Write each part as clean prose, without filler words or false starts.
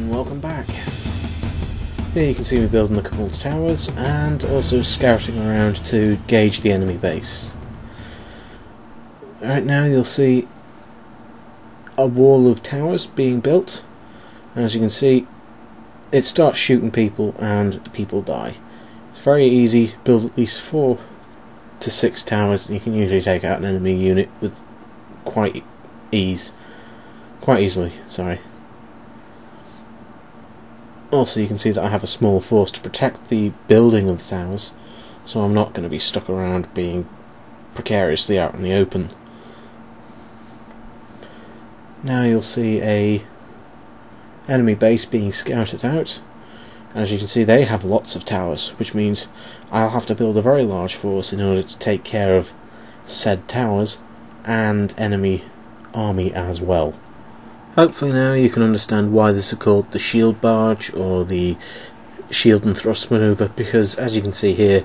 and welcome back. Here you can see me building a couple of towers and also scouting around to gauge the enemy base. Right now you'll see a wall of towers being built, and as you can see it starts shooting people and people die. It's very easy to build at least 4 to 6 towers, and you can usually take out an enemy unit with quite easily. Also you can see that I have a small force to protect the building of the towers, so I'm not going to be stuck around being precariously out in the open. Now you'll see a enemy base being scouted out. As you can see, they have lots of towers, which means I'll have to build a very large force in order to take care of said towers and enemy army as well. Hopefully now you can understand why this is called the shield barge or the shield and thrust maneuver, because as you can see here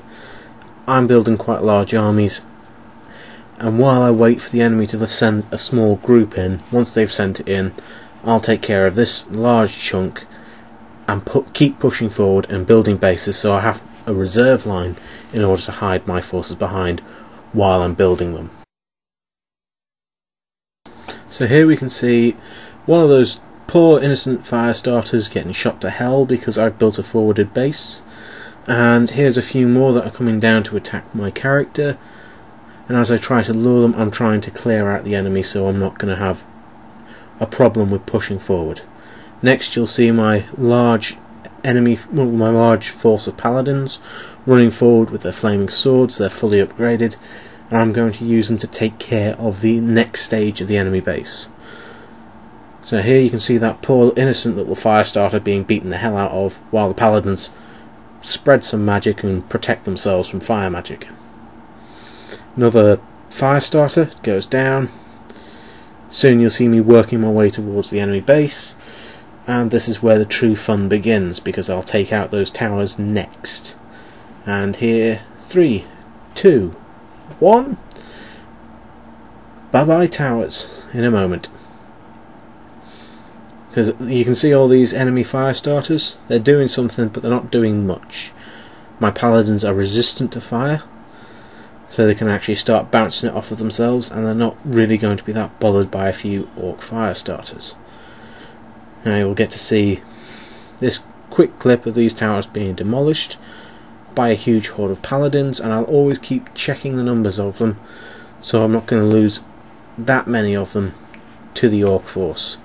I'm building quite large armies, and while I wait for the enemy to send a small group in, once they've sent it in, I'll take care of this large chunk and keep pushing forward and building bases, so I have a reserve line in order to hide my forces behind while I'm building them. So here we can see one of those poor innocent fire starters getting shot to hell because I've built a forwarded base, and here's a few more that are coming down to attack my character, and as I try to lure them I'm trying to clear out the enemy so I'm not going to have a problem with pushing forward. Next you'll see my large force of paladins running forward with their flaming swords. They're fully upgraded, and I'm going to use them to take care of the next stage of the enemy base. So here you can see that poor innocent little fire starter being beaten the hell out of, while the paladins spread some magic and protect themselves from fire magic. Another fire starter goes down. Soon you'll see me working my way towards the enemy base, and this is where the true fun begins, because I'll take out those towers next. And here, 3, 2, 1. Bye bye towers in a moment. Because you can see all these enemy fire starters, they're doing something but they're not doing much. My paladins are resistant to fire, so they can actually start bouncing it off of themselves, and they're not really going to be that bothered by a few orc fire starters. Now you'll get to see this quick clip of these towers being demolished by a huge horde of paladins, and I'll always keep checking the numbers of them, so I'm not going to lose that many of them to the orc force.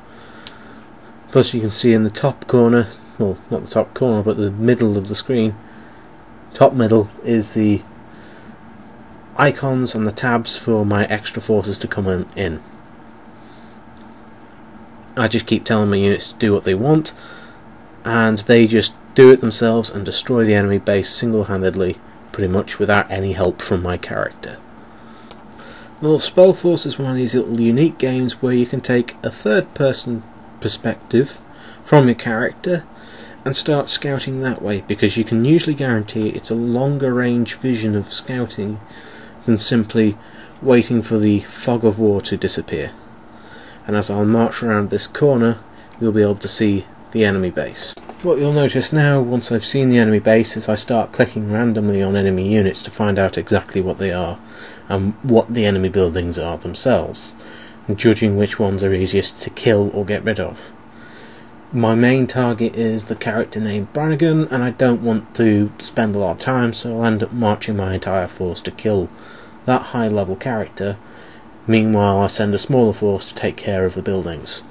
Plus you can see in the top corner, well not the top corner but the middle of the screen, top middle, is the icons and the tabs for my extra forces to come in. I just keep telling my units to do what they want, and they just do it themselves and destroy the enemy base single-handedly, pretty much without any help from my character. Well, SpellForce is one of these little unique games where you can take a third-person perspective from your character and start scouting that way, because you can usually guarantee it's a longer range vision of scouting than simply waiting for the fog of war to disappear. And as I'll march around this corner you'll be able to see the enemy base. What you'll notice now, once I've seen the enemy base, is I start clicking randomly on enemy units to find out exactly what they are and what the enemy buildings are themselves, and judging which ones are easiest to kill or get rid of. My main target is the character named Brannigan, and I don't want to spend a lot of time, so I'll end up marching my entire force to kill that high level character. Meanwhile I send a smaller force to take care of the buildings.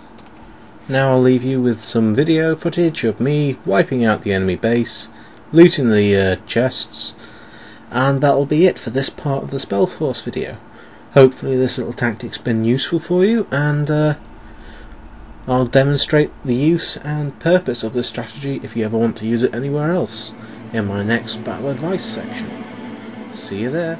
Now I'll leave you with some video footage of me wiping out the enemy base, looting the chests, and that'll be it for this part of the SpellForce video. Hopefully this little tactic's been useful for you, and I'll demonstrate the use and purpose of this strategy if you ever want to use it anywhere else in my next battle advice section. See you there.